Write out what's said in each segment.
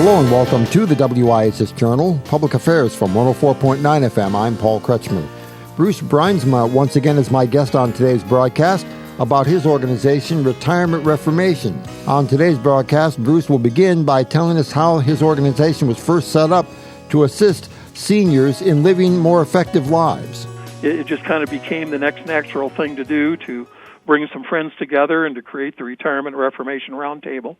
Hello and welcome to the WIHS Journal, Public Affairs from 104.9 FM. I'm Paul Kretschmer. Bruce Bruisma once again is my guest on today's broadcast about his organization, Retirement Reformation. On today's broadcast, Bruce will begin by telling us how his organization was first set up to assist seniors in living more effective lives. It just kind of became the next natural thing to do, to bring some friends together and to create the Retirement Reformation Roundtable,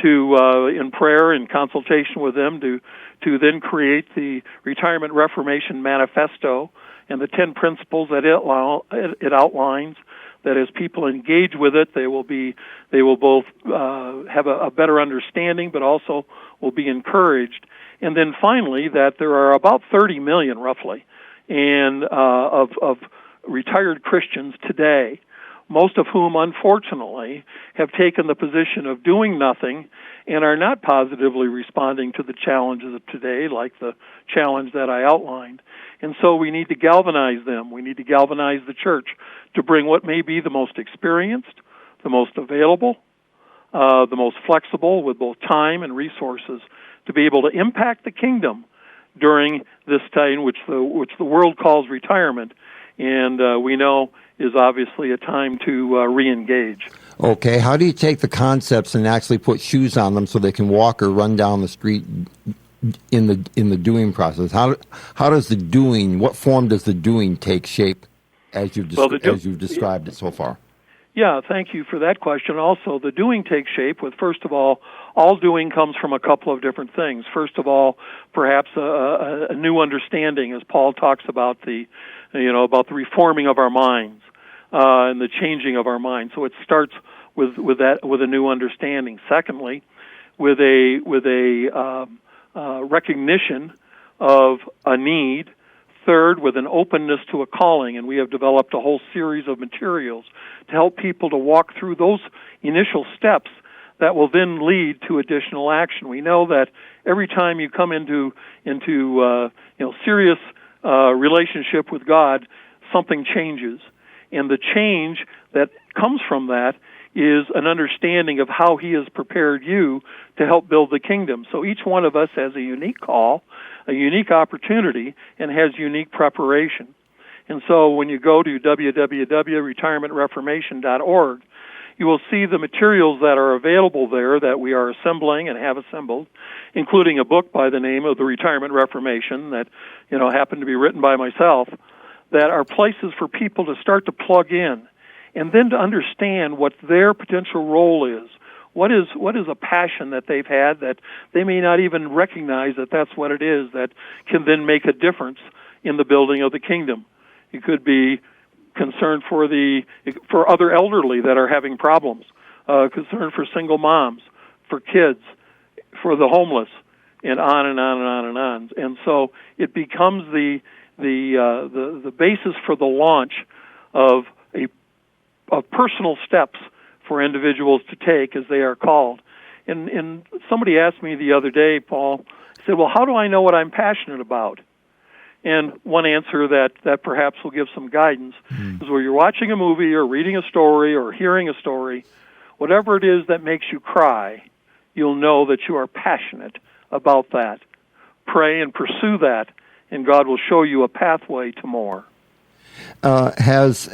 to in prayer and consultation with them, to then create the Retirement Reformation Manifesto and the 10 principles that it outlines. That as people engage with it, they will both have a better understanding, but also will be encouraged. And then finally, that there are about 30 million, roughly, of retired Christians today, most of whom, unfortunately, have taken the position of doing nothing and are not positively responding to the challenges of today, like the challenge that I outlined. And so we need to galvanize them. We need to galvanize the church to bring what may be the most experienced, the most available, the most flexible with both time and resources to be able to impact the kingdom during this time which the world calls retirement, and we know is obviously a time to re-engage. Okay, how do you take the concepts and actually put shoes on them so they can walk or run down the street in the doing process? How does the doing, what form does the doing take shape as you've described it so far? Yeah, thank you for that question. Also, the doing takes shape with, first of all doing comes from a couple of different things. First of all, perhaps a new understanding, as Paul talks about the reforming of our minds and the changing of our minds. So it starts with a new understanding. Secondly, with a recognition of a need. Third, with an openness to a calling, and we have developed a whole series of materials to help people to walk through those initial steps that will then lead to additional action. We know that every time you come into serious relationship with God, something changes, and the change that comes from that is an understanding of how He has prepared you to help build the kingdom. So each one of us has a unique call, a unique opportunity, and has unique preparation. And so when you go to www.retirementreformation.org, you will see the materials that are available there that we are assembling and have assembled, including a book by the name of The Retirement Reformation that happened to be written by myself, that are places for people to start to plug in and then to understand what their potential role is. What is a passion that they've had that they may not even recognize that that's what it is that can then make a difference in the building of the kingdom. It could be concern for other elderly that are having problems, concern for single moms, for kids, for the homeless, and on and on and on and on. And so it becomes the basis for the launch of personal steps for individuals to take as they are called. And somebody asked me the other day, Paul, said, well, how do I know what I'm passionate about? And one answer that perhaps will give some guidance is where you're watching a movie or reading a story or hearing a story, whatever it is that makes you cry, you'll know that you are passionate about that. Pray and pursue that, and God will show you a pathway to more. Has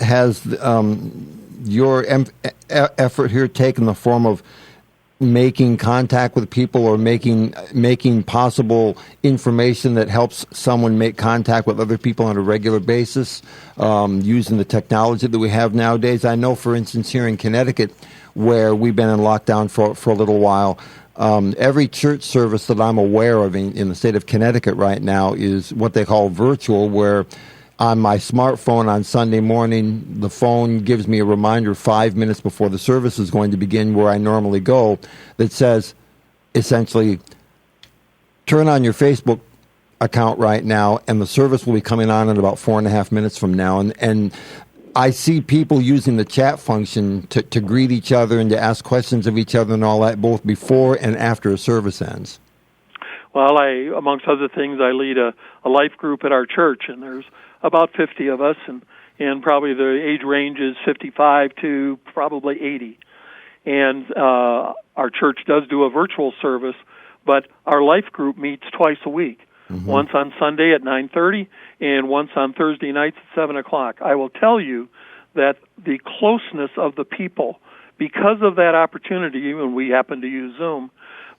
your effort here taken the form of making contact with people or making possible information that helps someone make contact with other people on a regular basis, using the technology that we have nowadays? I know, for instance, here in Connecticut, where we've been in lockdown for a little while, every church service that I'm aware of in the state of Connecticut right now is what they call virtual, where on my smartphone on Sunday morning, the phone gives me a reminder 5 minutes before the service is going to begin, where I normally go, that says, essentially, turn on your Facebook account right now, and the service will be coming on in about 4.5 minutes from now. And I see people using the chat function to greet each other and to ask questions of each other and all that, both before and after a service ends. Well, amongst other things, I lead a life group at our church, and there's about 50 of us, and probably the age range is 55 to probably 80. And our church does do a virtual service, But our life group meets twice a week, once on Sunday at 9:30 and once on Thursday nights at 7 o'clock. I will tell you that the closeness of the people, because of that opportunity, and we happen to use Zoom,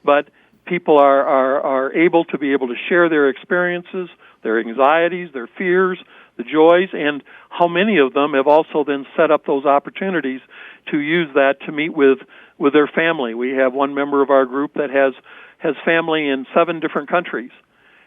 but people are able to share their experiences, their anxieties, their fears, the joys, and how many of them have also then set up those opportunities to use that to meet with their family. We have one member of our group that has family in 7 different countries,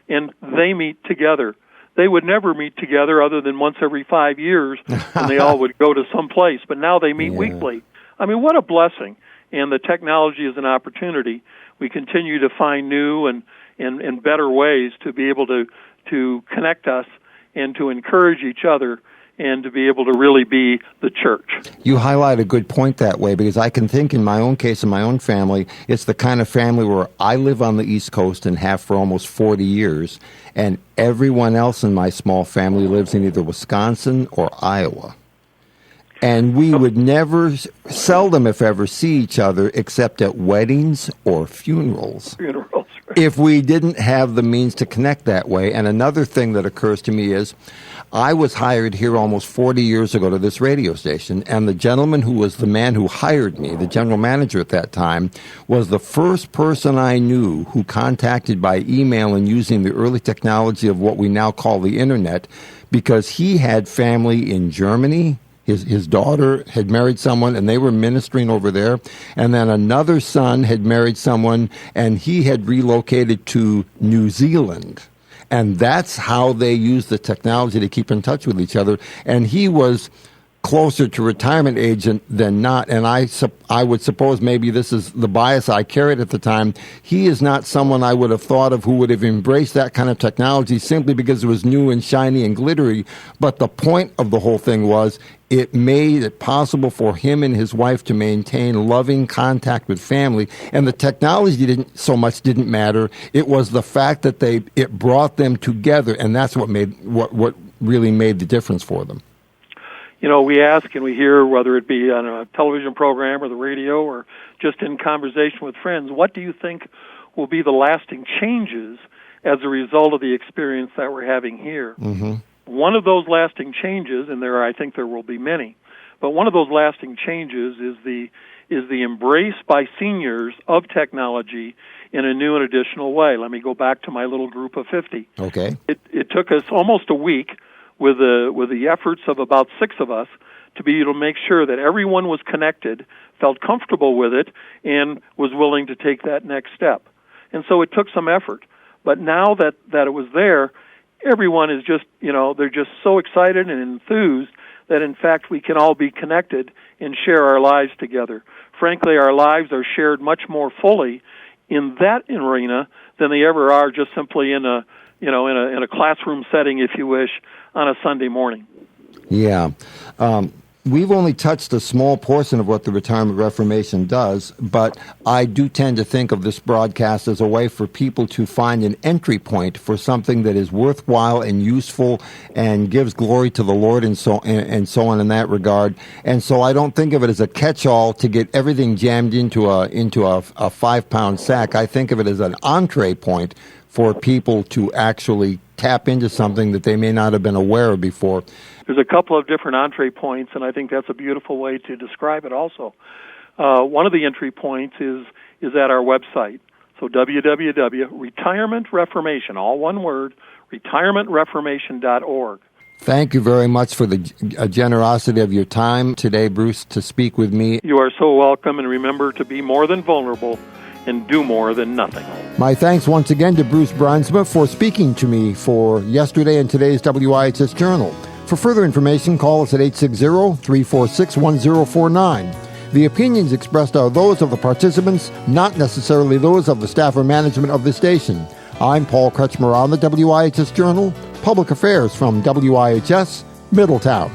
and they meet together. They would never meet together other than once every 5 years when they all would go to some place, but now they meet weekly. I mean, what a blessing. And the technology is an opportunity. We continue to find new and better ways to be able to connect us and to encourage each other and to be able to really be the church. You highlight a good point that way, because I can think in my own case, in my own family, it's the kind of family where I live on the East Coast and have for almost 40 years, and everyone else in my small family lives in either Wisconsin or Iowa. And we would seldom, if ever, see each other except at weddings or funerals. If we didn't have the means to connect that way. And another thing that occurs to me is I was hired here almost 40 years ago to this radio station, and the gentleman who was the man who hired me, the general manager at that time, was the first person I knew who contacted by email and using the early technology of what we now call the Internet, because he had family in Germany. His daughter had married someone, and they were ministering over there. And then another son had married someone, and he had relocated to New Zealand. And that's how they used the technology to keep in touch with each other. And he was closer to retirement age than not. And I would suppose maybe this is the bias I carried at the time. He is not someone I would have thought of who would have embraced that kind of technology simply because it was new and shiny and glittery. But the point of the whole thing was it made it possible for him and his wife to maintain loving contact with family. And the technology didn't matter. It was the fact that it brought them together, and that's what really made the difference for them. You know, we ask and we hear, whether it be on a television program or the radio or just in conversation with friends, what do you think will be the lasting changes as a result of the experience that we're having here? Mm-hmm. One of those lasting changes, and I think there will be many, but one of those lasting changes is the embrace by seniors of technology in a new and additional way. Let me go back to my little group of 50. Okay. It took us almost a week with the efforts of about 6 of us to be able to make sure that everyone was connected, felt comfortable with it, and was willing to take that next step. And so it took some effort. But now that it was there, everyone is just, they're just so excited and enthused that, in fact, we can all be connected and share our lives together. Frankly, our lives are shared much more fully in that arena than they ever are just simply in a classroom setting, if you wish, on a Sunday morning. Yeah. We've only touched a small portion of what the Retirement Reformation does, but I do tend to think of this broadcast as a way for people to find an entry point for something that is worthwhile and useful and gives glory to the Lord and so on in that regard. And so I don't think of it as a catch-all to get everything jammed into a 5-pound sack. I think of it as an entree point for people to actually tap into something that they may not have been aware of before. There's a couple of different entree points, and I think that's a beautiful way to describe it also. One of the entry points is at our website. So www.Retirement Reformation, all one word, retirementreformation.org. Thank you very much for the generosity of your time today, Bruce, to speak with me. You are so welcome, and remember to be more than vulnerable and do more than nothing. My thanks once again to Bruce Bruisma for speaking to me for yesterday and today's WIHS Journal. For further information, call us at 860-346-1049. The opinions expressed are those of the participants, not necessarily those of the staff or management of the station. I'm Paul Kretschmer on the WIHS Journal, Public Affairs from WIHS, Middletown.